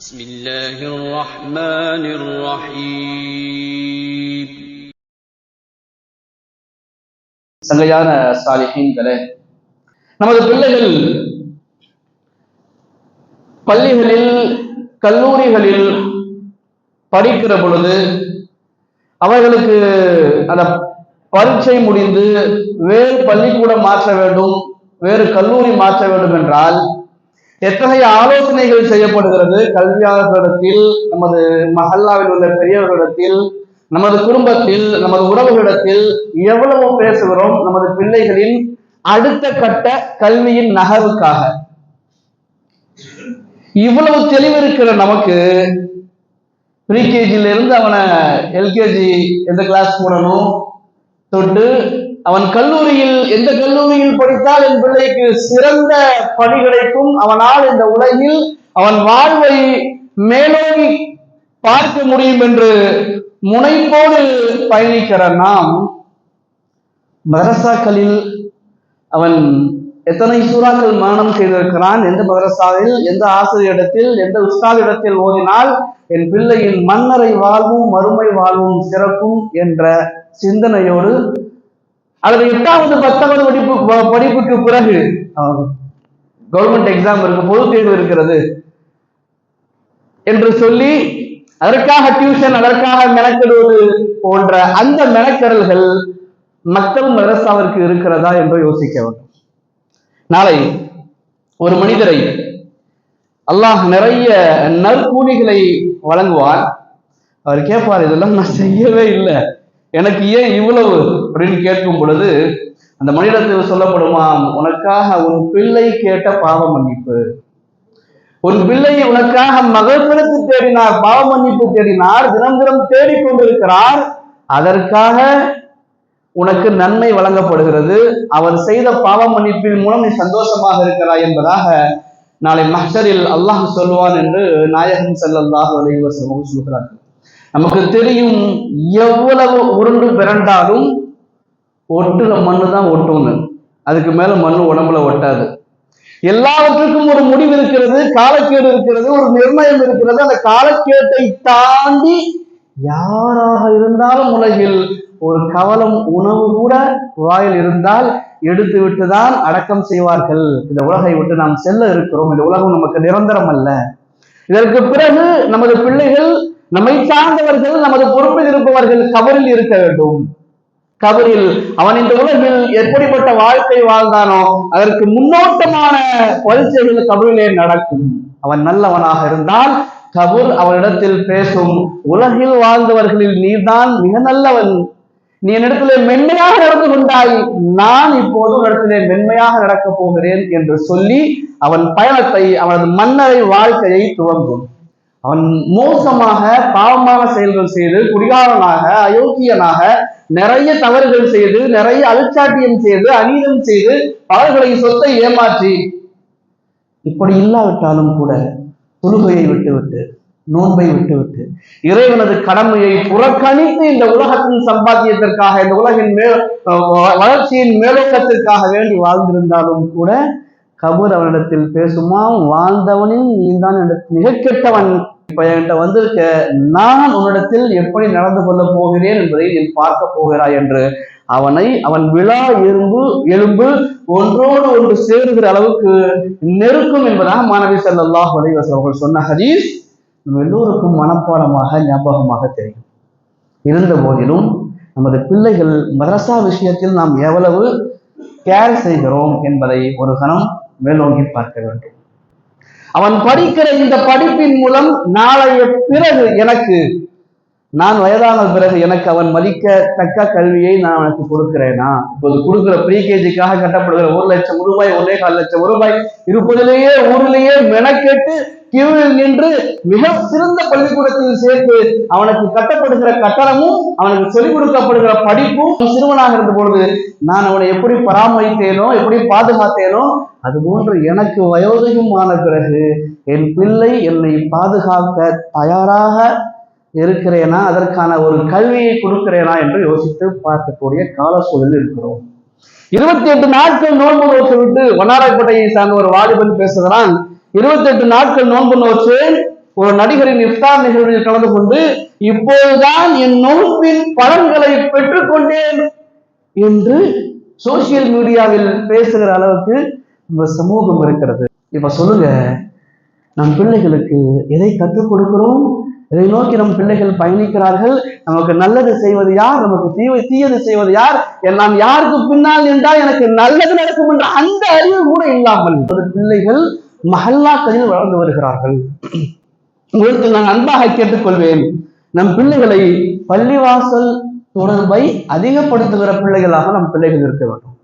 بسم الله الرحمن الرحيم. சங்கையான சாலிஹீன்களே, நமது பிள்ளைகள் பள்ளிகளில் கல்லூரிகளில் படிக்கிற பொழுது அவர்களுக்கு அந்த பரீட்சை முடிந்து வேறு பள்ளிக்கூடம் மாற்ற வேண்டும், வேறு கல்லூரி மாற்ற வேண்டும் என்றால் எத்தகைய ஆலோசனைகள் செய்யப்படுகிறது? கல்வியாளர்களிடத்தில், நமது மஹல்லாவில் உள்ள பெரியவர்களிடத்தில், நமது குடும்பத்தில், நமது உறவுகளிடத்தில் எவ்வளவு பேசுகிறோம் நமது பிள்ளைகளின் அடுத்த கட்ட கல்வியின் நகர்வுக்காக. இவ்வளவு தெளிவு இருக்கிற நமக்கு ப்ரீகேஜில இருந்து அவனை எல்கேஜி எந்த கிளாஸ் போடணும் தொட்டு அவன் கல்லூரியில் எந்த கல்லூரியில் படித்தால் என் பிள்ளைக்கு சிறந்த பணி கிடைக்கும், அவனால் இந்த உலகில் அவன் வாழ்வை மேலோங்கி பார்க்க முடியும் என்று முனைப்போடு பயணிக்கிற நாம் மதரசாக்களில் அவன் எத்தனை சூறாக்கள் மரணம் செய்திருக்கிறான், எந்த மதரசாவில் எந்த ஆசிரியரிடத்தில் எந்த உஸ்தாதிடத்தில் ஓதினால் என் பிள்ளையின் மன்னரை வாழ்வும் மறுமை வாழ்வும் சிறக்கும் என்ற சிந்தனையோடு அல்லது 8வது 10வது படிப்புக்கு பிறகு கவர்மெண்ட் எக்ஸாம் இருக்கு, பொது தேர்வு இருக்கிறது என்று சொல்லி அதற்காக டியூஷன், அதற்காக மெனக்கெடுவது போன்ற அந்த மெனக்கெடல்கள் மக்கள் மதரசாவிற்கு இருக்கிறதா என்று யோசிக்க வேண்டும். நாளை ஒரு மனிதரை அல்லாஹ் நிறைய நற்கூலிகளை வழங்குவார். அவர் கேட்பார், இதெல்லாம் நான் செய்யவே இல்லை, எனக்கு ஏன் இவ்வளவு அப்படின்னு கேட்கும் பொழுது அந்த மனிதத்தில் சொல்லப்படுமாம், உனக்காக உன் பிள்ளை கேட்ட பாவ மன்னிப்பு, உன் பிள்ளை உனக்காக மகப்பிறத்து தேடினார், பாவ மன்னிப்பு தேடினார், தினம் தினம் தேடிக்கொண்டிருக்கிறார், அதற்காக உனக்கு நன்மை வழங்கப்படுகிறது, அவர் செய்த பாவ மன்னிப்பின் மூலம் நீ சந்தோஷமாக இருக்கிறாய் என்பதாக நாளை மஹ்ஷரில் அல்லாஹ் சொல்வான் என்று நாயகம் ஸல்லல்லாஹு அலைஹி வஸல்லம் சொல்கிறார்கள். நமக்கு தெரியும், எவ்வளவு உருண்டு பிறண்டாலும் ஒட்டுல மண்ணு தான் ஒட்டும்னு, அதுக்கு மேல மண்ணு உடம்புல ஒட்டாது. எல்லாவற்றுக்கும் ஒரு முடிவு இருக்கிறது, காலக்கேடு இருக்கிறது, ஒரு நிர்ணயம் இருக்கிறது. அந்த காலக்கேட்டை தாண்டி யாராக இருந்தாலும் உலகில் ஒரு கவலம் உணவு கூட வாயில் இருந்தால் எடுத்து விட்டுதான் அடக்கம் செய்வார்கள். இந்த உலகை விட்டு நாம் செல்ல இருக்கிறோம். இந்த உலகம் நமக்கு நிரந்தரம் அல்ல. இதற்கு பிறகு நமது பிள்ளைகள், நம்மை சார்ந்தவர்கள், நமது பொறுப்பில் இருப்பவர்கள் கபரில் இருக்க வேண்டும். கபரில் அவன் இந்த உலகில் எப்படிப்பட்ட வாழ்க்கை வாழ்ந்தானோ அதற்கு முன்னோட்டமான பரீட்சைகள் கபரிலே நடக்கும். அவன் நல்லவனாக இருந்தால் கபர் அவனிடத்தில் பேசும், உலகில் வாழ்ந்தவர்களில் நீதான் மிக நல்லவன், நீ என்னிடத்திலே மென்மையாக நடந்து கொண்டாய், நான் இப்போது உன்னிடத்திலே மென்மையாக நடக்கப் போகிறேன் என்று சொல்லி அவன் பயணத்தை, அவனது மன்னரை வாழ்க்கையை துவங்கும். அவன் மோசமாக பாவமான செயல்கள் செய்து, குடிகாரனாக, அயோக்கியனாக, நிறைய தவறுகள் செய்து, நிறைய அழுச்சாட்டியம் செய்து, அநீதம் செய்து, பலர்களை சொத்தை ஏமாற்றி, இப்படி இல்லாவிட்டாலும் கூட தொழுகையை விட்டுவிட்டு, நோன்பை விட்டுவிட்டு, இறைவனது கடமையை புறக்கணித்து இந்த உலகத்தின் சம்பாத்தியத்திற்காக, இந்த உலகின் வளர்ச்சியின் மேலோக்கத்திற்காக வேண்டி வாழ்ந்திருந்தாலும் கூட கபூர் அவனிடத்தில் பேசுமா, வாழ்ந்தவனில் நீ தான் மிக கெட்டவன், இப்ப என்கிட்ட வந்திருக்க, நான் உன்னிடத்தில் எப்படி நடந்து கொள்ள போகிறேன் என்பதை நீ பார்க்க போகிறாய் என்று அவன் விழா எலும்பு ஒன்றோடு ஒன்று சேருகிற அளவுக்கு நெருக்கும் என்பதாக மாணவி ஸல்லல்லாஹு அலைஹி வஸல்லம் அவர்கள் சொன்ன ஹதீஸ் நம்ம எல்லோருக்கும் மனப்பாடமாக ஞாபகமாக தெரியும். இருந்த போதிலும் நமது பிள்ளைகள் மதரசா விஷயத்தில் நாம் எவ்வளவு கேர் செய்கிறோம் என்பதை ஒரு கணம் மேலோங்கி பார்க்க வேண்டும். அவன் படிக்கிற இந்த படிப்பின் மூலம் நாளைய பிறகு நான் வயதான பிறகு எனக்கு அவன் மதிக்க தக்க கல்வியை நான் அவனுக்கு கொடுக்கிறேனா? இப்போது கொடுக்கிற ப்ரீகேஜிக்காக கட்டப்படுகிற 1 லட்சம் ரூபாய், 1,4 லட்சம் ரூபாய் இருப்பதிலேயே ஊரிலேயே மெனக்கெட்டு கியூவில் நின்று மிக சிறந்த பள்ளிக்கூடத்தில் சேர்த்து அவனுக்கு கட்டப்படுகிற கட்டணமும் அவனுக்கு சொல்லிக் கொடுக்கப்படுகிற படிப்பும், சிறுவனாக இருந்த பொழுது நான் அவனை எப்படி பராமரித்தேனோ, எப்படி பாதுகாத்தேனோ, அதுபோன்று எனக்கு வயோதிகமான பிறகு என் பிள்ளை என்னை பாதுகாக்க தயாராக இருக்கிறேனா, அதற்கான ஒரு கல்வியை கொடுக்கிறேனா என்று யோசித்து பார்க்கக்கூடிய கால சூழலில் இருக்கிறோம். 28 நாட்கள் நோன்பு நோற்று விட்டு வண்ணாரப்பேட்டையை சார்ந்த ஒரு வாலிபன் பேசுகிறான். 28 நாட்கள் நோன்பு நோற்று ஒரு நடிகரின் இஃப்தார் நிகழ்வில் கலந்து கொண்டு இப்போதுதான் என் நோன்பின் பலன்களை பெற்றுக்கொண்டேன் என்று சோசியல் மீடியாவில் பேசுகிற அளவுக்கு நம்ம சமூகம் இருக்கிறது. இப்ப சொல்லுங்க, நம் பிள்ளைகளுக்கு எதை கற்றுக் கொடுக்கிறோம்? இதை நோக்கி நம் பிள்ளைகள் பயணிக்கிறார்கள். நமக்கு நல்லது செய்வது யார், நமக்கு தீயது செய்வது யார், நான் யாருக்கு பின்னால் நின்றால் எனக்கு நல்லது நடக்கும் என்ற அந்த அறிவு கூட இல்லாமல் பிள்ளைகள் மஹல்லாக்களில் வளர்ந்து வருகிறார்கள். உங்களுக்கு நான் அன்பாக கேட்டுக்கொள்வேன், நம் பிள்ளைகளை பள்ளிவாசல் தொடர்பை அதிகப்படுத்துகிற பிள்ளைகளாக நம் பிள்ளைகள் இருக்க வேண்டும்.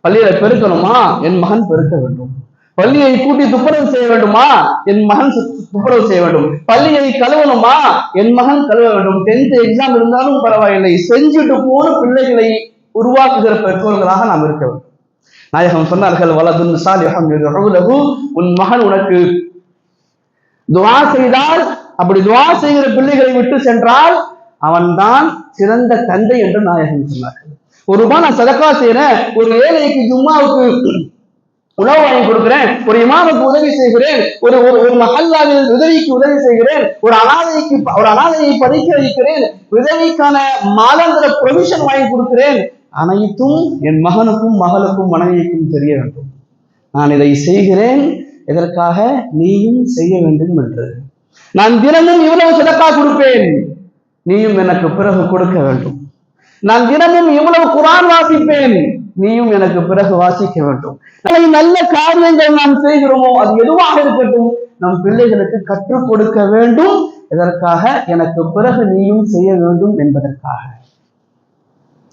பள்ளியில பெருக்கணுமா, என் மகன் பெருக்க வேண்டும். பள்ளியை கூட்டி துப்புரவு செய்ய வேண்டுமா, என் மகன் துப்புரவு செய்ய வேண்டும். பள்ளியை கழுவணுமா, என் மகன் கழுவ வேண்டும். 10th எக்ஸாம் இருந்தாலும் பரவாயில்லை, செஞ்சுட்டு போன பிள்ளைகளை உருவாக்குகிற பெற்றோர்களாக நாம் இருக்க வேண்டும். நாயகம் சொன்னார்கள், வலதுன் சாலிஹுன் யதுஉ, உன் மகன் உனக்கு துஆ செய்தால், அப்படி துஆ செய்கிற பிள்ளைகளை விட்டு சென்றால் அவன்தான் சிறந்த தந்தை என்று நாயகம் சொன்னார்கள். ஒரு ரூபாய் நான் சதக்கா செய்யறேன், ஒரு ஏழைக்கு ஜும்மாவுக்கு உணவு வாங்கி கொடுக்கிறேன், ஒரு இமாமுக்கு உதவி செய்கிறேன், ஒரு ஒரு மஹல்லாவில் உதவிக்கு உதவி செய்கிறேன், ஒரு அனாதையை படிக்க வைக்கிறேன், உதவிக்கான மாதாந்திர ப்ரொவிஷன் வாங்கி கொடுக்கிறேன், அனைத்தும் என் மகனுக்கும் மகளுக்கும் மனைவிக்கும் தெரிய வேண்டும். நான் இதை செய்கிறேன், எதற்காக? நீயும் செய்ய வேண்டும் என்று. நான் தினமும் இவ்வளவு சதக்கா கொடுப்பேன், நீயும் எனக்கு பிறகு கொடுக்க வேண்டும். நான் தினமும் இவ்வளவு குர்ஆன் வாசிப்பேன், நீயும் எனக்கு பிறகு வாசிக்க வேண்டும். நல்ல காரியங்கள் நாம் செய்கிறோமோ அது எதுவாக இருக்கட்டும், நம் பிள்ளைகளுக்கு கற்றுக் கொடுக்க வேண்டும். எதற்காக? எனக்கு பிறகு நீயும் செய்ய வேண்டும் என்பதற்காக.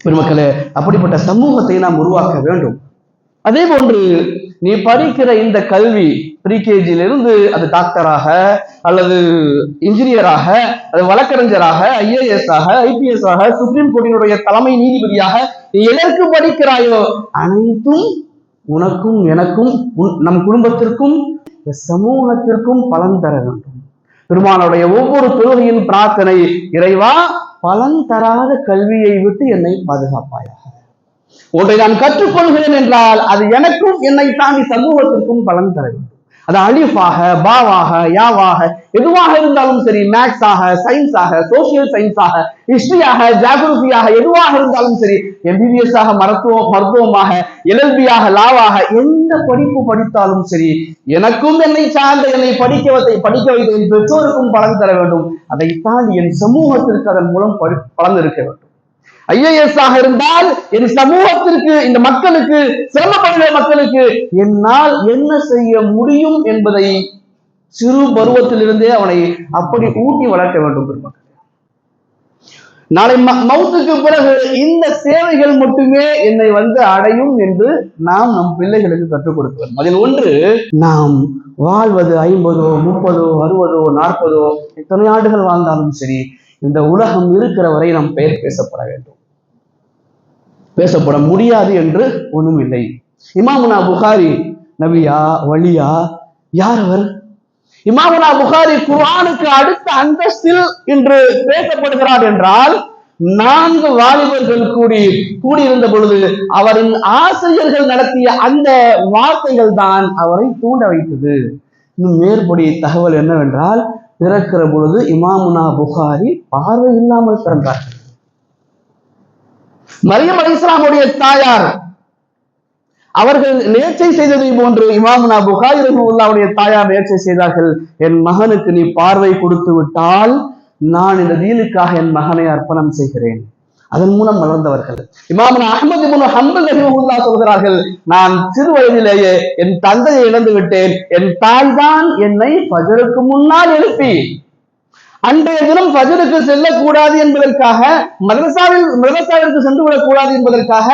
பெருமக்களே, அப்படிப்பட்ட சமூகத்தை நாம் உருவாக்க வேண்டும். அதே போன்று நீ படிக்கிற இந்த கல்வி ப்ரீகேஜியிலிருந்து அது டாக்டராக அல்லது இன்ஜினியராக, அது வழக்கறிஞராக, IAS ஆக, IPS ஆக, சுப்ரீம் கோர்ட்டினுடைய தலைமை நீதிபதியாக நீ எதற்கு படிக்கிறாயோ அனைத்தும் உனக்கும் எனக்கும் நம் குடும்பத்திற்கும் சமூகத்திற்கும் பலன் தர வேண்டும். பெருமானுடைய ஒவ்வொரு தொழுகையின் பிரார்த்தனை, இறைவா பலன் தராத கல்வியை விட்டு என்னை பாதுகாப்பாயாக. ஒன்றை நான் கற்றுக்கொள்கிறேன் என்றால் அது எனக்கும் என்னை தாண்டி சமூகத்திற்கும் பலன் தர வேண்டும். அது அலிஃபாக, பாவாக, யாவாக, எதுவாக இருந்தாலும் சரி, மேக்ஸாக, சயின்ஸாக, சோசியல் சயின்ஸாக, ஹிஸ்டரியாக, ஜியோகிராஃபியாக, எதுவாக இருந்தாலும் சரி, MBBS ஆக, மருத்துவமாக, LLB-யாக, லாவாக, எந்த படிப்பு படித்தாலும் சரி, எனக்கும் என்னை சார்ந்த என்னை படிக்க வைத்த என் பெற்றோருக்கும் பலன் தர வேண்டும். அதை தாண்டி என் சமூகத்திற்கு அதன் மூலம் பலன் இருக்க வேண்டும். IAS ஆக இருந்தால் என் சமூகத்திற்கு, இந்த மக்களுக்கு, சிரமப்படுகிற மக்களுக்கு என்னால் என்ன செய்ய முடியும் என்பதை சிறு பருவத்திலிருந்தே அவனை அப்படி ஊட்டி வளர்க்க வேண்டும். நாளை மௌத்துக்கு பிறகு இந்த சேவைகள் மட்டுமே என்னை அடையும் என்று நாம் நம் பிள்ளைகளுக்கு கற்றுக் கொடுக்க வேண்டும். அதில் ஒன்று, நாம் வாழ்வது 50, 30, 60, 40 எத்தனை ஆண்டுகள் வாழ்ந்தாலும் சரி, இந்த உலகம் இருக்கிற வரை நம் பெயர் பேசப்பட வேண்டும். பேசப்பட முடியாது என்று ஒன்றும் இல்லை. இமாமுனா புகாரி நபியா, வலியா, யார் அவர்? இமாமுனா புகாரி குர்ஆனுக்கு அடுத்த அந்தஸ்தில் இன்று பேசப்படுகிறார் என்றால் 4 வாலிபர்கள் கூடியிருந்த பொழுது அவரின் ஆசிரியர்கள் நடத்திய அந்த வார்த்தைகள் தான் அவரை தூண்ட வைத்தது. இன்னும் மேற்படி தகவல் என்னவென்றால், பிறக்கிற பொழுது இமாமுனா புகாரி பார்வை இல்லாமல் பிறந்தார். மரியம் அலைஹிஸ்ஸலாமுடைய தாயார் அவர்கள் நேர்ச்சை செய்ததை போன்று இமாமுனா புகாரி ரஹ்மத்துல்லாஹுடைய தாயார் நேர்ச்சை செய்தார்கள். என் மகனுக்கு நீ பார்வை கொடுத்து விட்டால் நான் இந்த தீனுக்காக என் மகனை அர்ப்பணம் செய்கிறேன். அதன் மூலம் வளர்ந்தவர்கள். இமாமுனா அஹ்மத் இப்னு ஹம்பல் ரஹ்மத்துல்லாஹ் சொல்கிறார்கள், நான் சிறு வயதிலேயே என் தந்தையை இழந்து விட்டேன். என் தாய் தான் என்னை ஃபஜருக்கு முன்னால் எழுப்பி, அன்றைய தினம் ஃபஜருக்கு செல்லக்கூடாது என்பதற்காக, மதரசாவிற்கு சென்று விடக்கூடாது என்பதற்காக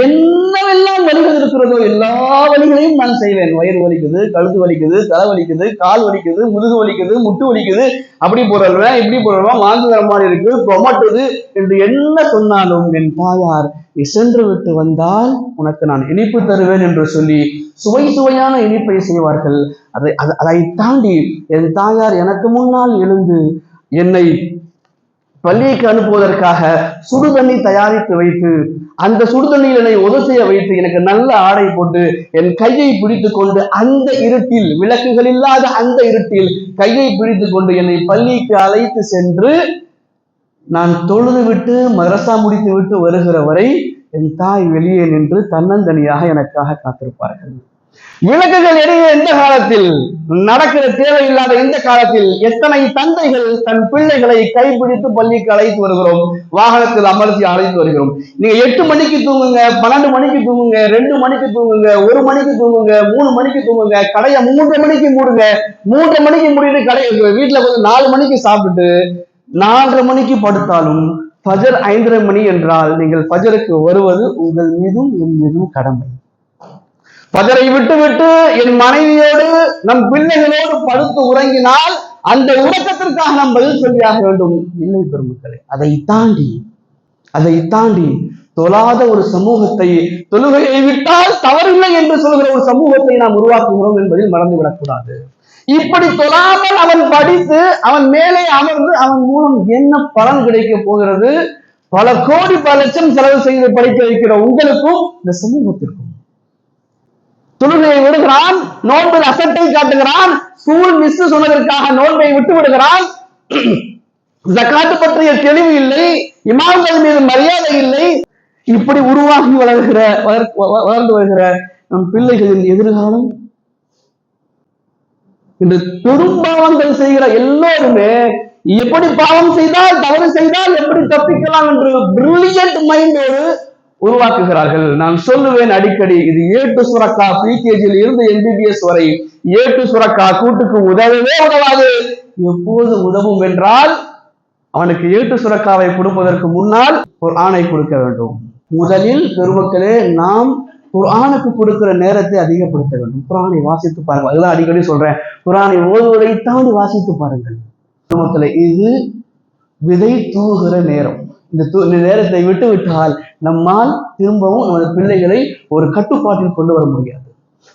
என்னவெல்லாம் வலிகள் இருக்கிறதோ எல்லா வலிகளையும் நான் செய்வேன். வயிறு வலிக்குது, கழுத்து வலிக்குது, தலை வலிக்குது, கால் வலிக்குது, முதுகு வலிக்குது, முட்டு வலிக்குது, அப்படி போடுறேன், இப்படி போடுறோம், வாந்தி வர மாதிரி இருக்கு, கொமட்டுது என்று என்ன சொன்னாலும் என் தாயார், நீ சென்று விட்டு வந்தால் உனக்கு நான் இனிப்பு தருவேன் என்று சொல்லி சுவையான இனிப்பை செய்வார்கள். அதை தாண்டி என் தாயார் எனக்கு முன்னால் எழுந்து என்னை பள்ளிக்கு அனுப்புவதற்காக சுடு தண்ணி தயாரித்து வைத்து அந்த சுடுதண்ணியில் என்னை உதசைய வைத்து எனக்கு நல்ல ஆடை போட்டு என் கையை பிடித்து கொண்டு அந்த இருட்டில், விளக்குகள் இல்லாத அந்த இருட்டில் கையை பிடித்து கொண்டு என்னை பள்ளிக்கு அழைத்து சென்று நான் தொழுது விட்டு மதரசா முடித்து விட்டு வருகிற வரை என் தாய் வெளியே நின்று தன்னந்தனியாக எனக்காக காத்திருப்பார்கள். விளக்குகள் எரிய எந்த காலத்தில், நடக்கிற தேவையில்லாத இந்த காலத்தில் எத்தனை தந்தைகள் தன் பிள்ளைகளை கைப்பிடித்து பள்ளிக்கு அழைத்து வருகிறோம், வாகனத்தில் அமர்த்தி அழைத்து வருகிறோம். நீங்க 8 மணிக்கு தூங்குங்க, 12 மணிக்கு தூங்குங்க, 2 மணிக்கு தூங்குங்க, 1 மணிக்கு தூங்குங்க, 3 மணிக்கு தூங்குங்க, கடையை 3 மணிக்கு மூடுங்க, 3 மணிக்கு மூடிட்டு கடையை வீட்டுல கொஞ்சம் 4 மணிக்கு சாப்பிட்டுட்டு 4:30 மணிக்கு படுத்தாலும் ஃபஜர் 5:30 மணி என்றால் நீங்கள் ஃபஜருக்கு வருவது உங்கள் மீதும் என் மீதும் கடமை. ஃபஜரை விட்டு என் மனைவியோடு நம் பிள்ளைகளோடு படுத்து உறங்கினால் அந்த உறக்கத்திற்காக நாம் பதில் சொல்லியாக வேண்டும். இல்லை பெருமக்களே, அதை தாண்டி தொழாத ஒரு சமூகத்தை, தொழுகையை விட்டால் தவறில்லை என்று சொல்கிற ஒரு சமூகத்தை நாம் உருவாக்குகிறோம் என்பதில் மறந்துவிடக்கூடாது. இப்படி தொழாமல் அவன் படித்து அவன் மேலே அமர்ந்து அவன் மூலம் என்ன பலன் கிடைக்க போகிறது? பல கோடி பல லட்சம் செலவு செய்து படிக்க வைக்கிற உங்களுக்கும் இந்த சமூகத்திற்கும். தொழுகையை விடுகிறான், நோன்பில் அசட்டை காட்டுகிறான், ஸ்கூல் மிஸ் சொன்னதற்காக நோன்பை விட்டு விடுகிறான், ஜகாத்து பற்றிய தெளிவு இல்லை, இமாம்கள் மீது மரியாதை இல்லை. இப்படி உருவாகி வளர்ந்து வருகிற நம் பிள்ளைகளின் எதிர்காலம் இந்த பெரும்பாவங்கள் செய்கிற எல்லோருமே எப்படி பாவம் செய்தால், தவறு செய்தால் எப்படி தப்பிக்கலாம் என்று பிரில்லியன்ட் மைண்டோடு உருவாக்குகிறார்கள். நான் சொல்லுவேன் அடிக்கடி, இது ஏட்டு சுரக்கா பிகேஜியில் இருந்து MBBS வரை ஏட்டு சுரக்கா கூட்டுக்கு உதவவே உதவாது. எப்போது உதவும் என்றால் அவனுக்கு ஏட்டு சுரக்காவை கொடுப்பதற்கு முன்னால் குர்ஆனை கொடுக்க வேண்டும். முதலில் பெருமக்களே நாம் குர்ஆனுக்கு கொடுக்கிற நேரத்தை அதிகப்படுத்த வேண்டும். குர்ஆனை வாசித்து பாருங்கள். அதுதான் அடிக்கடி சொல்றேன், குர்ஆனை ஓதுவதை தாண்டி வாசித்து பாருங்கள். பெருமக்களே, இது விதை தூவுகிற நேரம். இந்த நேரத்தை விட்டால் நம்மால் திரும்பவும் நமது பிள்ளைகளை ஒரு கட்டுப்பாட்டில் கொண்டு வர முடியாது.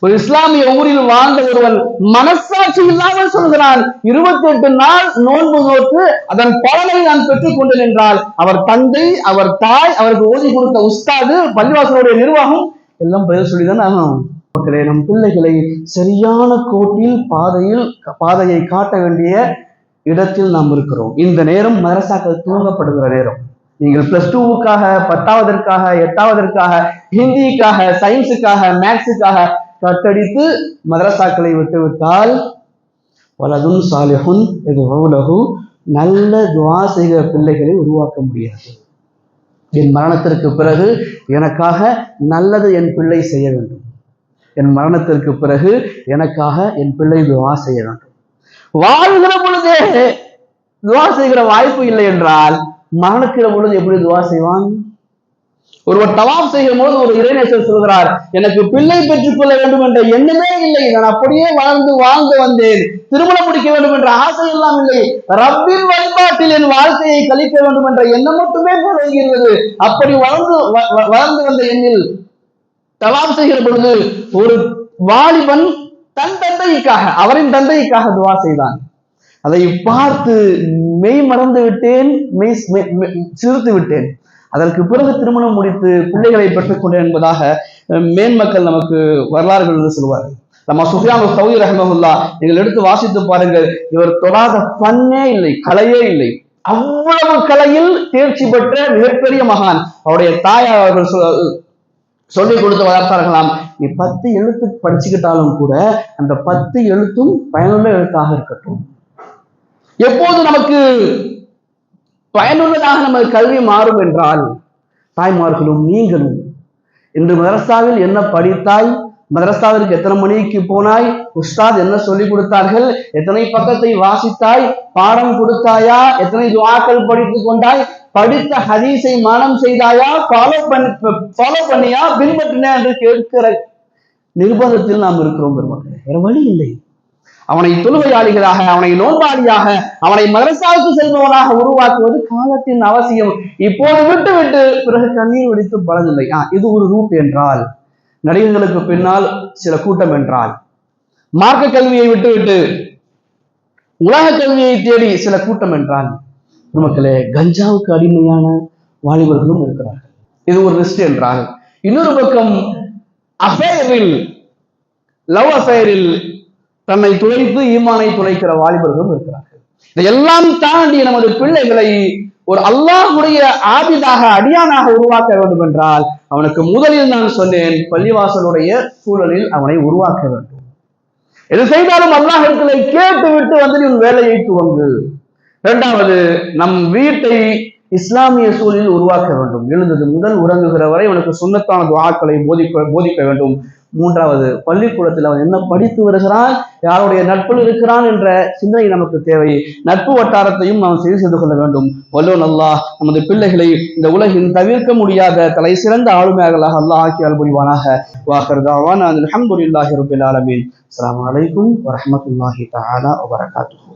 ஒரு இஸ்லாமிய ஊரில் வாழ்ந்த ஒருவன் மனசாட்சி இல்லாமல் சொல்கிறான், 28 நாள் நோன்பு நோக்கு அதன் பலனை நான் பெற்றுக் கொண்டேன் என்றால் அவர் தந்தை, அவர் தாய், அவருக்கு ஓதி கொடுத்த உஸ்தாது, பள்ளிவாசலுடைய நிர்வாகம் எல்லாம் பதில் சொல்லிதான் ஆகும். மக்களே, நம் பிள்ளைகளை சரியான கோட்டில் பாதையை காட்ட வேண்டிய இடத்தில் நாம் இருக்கிறோம். இந்த நேரம் மதரசாக்கள் தூங்கப்படுகிற நேரம். நீங்கள் +2க்காக, 10வதற்காக, 8வதற்காக, ஹிந்திக்காக, சயின்ஸுக்காக, மேக்ஸுக்காக கட்டடித்து மதரசாக்களை விட்டுவிட்டால் வலதுன் சாலிஹுன் யதுஉலஹு, நல்ல துஆ செய்கிற பிள்ளைகளை உருவாக்க முடியாது. என் மரணத்திற்கு பிறகு எனக்காக நல்லது என் பிள்ளை செய்ய வேண்டும். என் மரணத்திற்கு பிறகு எனக்காக என் பிள்ளை துஆ செய்ய வேண்டும். வாழ்கிற பொழுதே துஆ செய்கிற வாய்ப்பு இல்லை என்றால் மரணிக்கிற பொழுது எப்படி துஆ செய்வான்? ஒருவர் தவாப் செய்யும் போது ஒரு இறைநேசர் சொல்கிறார், எனக்கு பிள்ளை பெற்றுக் கொள்ள வேண்டும் என்ற எண்ணமே இல்லை, நான் அப்படியே வாழ்ந்து வந்தேன், திருமணம் முடிக்க வேண்டும் என்ற ஆசை எல்லாம் இல்லை, ரப்பின் வழிபாட்டில் என் வாழ்க்கையை கழிக்க வேண்டும் என்ற எண்ணம் மட்டுமே போகிறது. அப்படி வளர்ந்து வந்த எண்ணில் தவாப் செய்கிற பொழுது ஒரு வாலிபன் தன் தந்தைக்காக, அவரின் தந்தைக்காக துஆ செய்தான். அதை பார்த்து மெய் மறந்து விட்டேன், சிரித்து விட்டேன். அதற்கு பிறகு திருமணம் முடித்து பிள்ளைகளை பெற்றுக் கொண்டேன் என்பதாக மேன்மக்கள் நமக்கு வரலாறுகள் என்று சொல்வார்கள். நம்ம சுஃபியான் சௌரி ரஹ்மத்துல்லாஹ் நீங்கள் எடுத்து வாசித்து பாருங்கள், இவர் தொடாத பண்ணே இல்லை, கலையே இல்லை. அவ்வளவு கலையில் தேர்ச்சி பெற்ற மிகப்பெரிய மகான். அவருடைய தாயார் அவர்கள் சொல்லிக் கொடுத்து வளர்த்தார்களாம், நீ 10 எழுத்து படிச்சுக்கிட்டாலும் கூட அந்த 10 எழுத்தும் பயனுள்ள எழுத்தாக இருக்கட்டும். எப்போது நமக்கு பயனுள்ளதாக நமது கல்வி மாறும் என்றால், தாய்மார்களும் நீங்களும் இன்று மதரசாவில் என்ன படித்தாய், மதரசாவிற்கு எத்தனை மணிக்கு போனாய், உஸ்தாத் என்ன சொல்லிக் கொடுத்தார்கள், எத்தனை பக்கத்தை வாசித்தாய், பாடம் கொடுத்தாயா, எத்தனை துஆக்கள் படித்துக் கொண்டாய், படித்த ஹதீஸை மனம் செய்தாயா, ஃபாலோ பண்ணியா, பின்பற்றினா என்று கேட்கிற நிர்பந்தத்தில் நாம் இருக்கிறோம் பெருமக்களே. வேற வழி இல்லை. அவனை தொழுகையாளிகளாக, அவனை நோன்பாளியாக, அவனை மதரசாவுக்கு செல்பவனாக உருவாக்குவது காலத்தின் அவசியம். இப்போது விட்டு பிறகு கண்ணீர் வெடித்து பலனில்லை. இது ஒரு ரூட் என்றால், நடிகர்களுக்கு பின்னால் சில கூட்டம் என்றால், மார்க்க கல்வியை விட்டு உலக கல்வியை தேடி சில கூட்டம் என்றால், நமக்களே கஞ்சாவுக்கு அடிமையான வாலிபர்களும் இருக்கிறார்கள். இது ஒரு லிஸ்ட் என்றால், இன்னொரு பக்கம் லவ் அஃபேரில் தன்னை துளைத்து ஈமானை துளைக்கிற வாலிபர்களும் இருக்கிறார்கள். இதையெல்லாம் தாண்டி நமது பிள்ளைகளை ஒரு அல்லாஹ்வுடைய ஆபிதாக அடியானாக உருவாக்க வேண்டும் என்றால் அவனுக்கு முதலில் நான் சொன்னேன், பள்ளிவாசலுடைய சூழலில் அவனை உருவாக்க வேண்டும். எது செய்தாலும் அல்லாஹ்விடத்திலே கேட்டு விட்டு வந்து உன் வேலையை துவங்கு. இரண்டாவது, நம் வீட்டை இஸ்லாமிய சூழலில் உருவாக்க வேண்டும். எழுந்தது முதல் உறங்குகிற வரை அவனுக்கு சுன்னத்தான துஆக்களை போதிக்க வேண்டும். மூன்றாவது, பள்ளிக்கூடத்தில் அவன் என்ன படித்து வருகிறான், யாருடைய நட்பில் இருக்கிறான் என்ற சிந்தனை நமக்கு தேவை. நட்பு வட்டாரத்தையும் நாம் செய்து கொள்ள வேண்டும். வல்லோன் அல்லாஹ் நமது பிள்ளைகளை இந்த உலகில் தவிர்க்க முடியாத தலை சிறந்த ஆளுமையாளர்களாக அல்லாஹ் ஆக்கி அல்புரிவானாக. வாஹிர் தஅவானா அல்ஹம்துலில்லாஹி ரப்பில் ஆலமீன். அஸ்ஸலாமு அலைக்கும் வரஹ்மத்துல்லாஹி தஆலா வபரகாத்துஹு.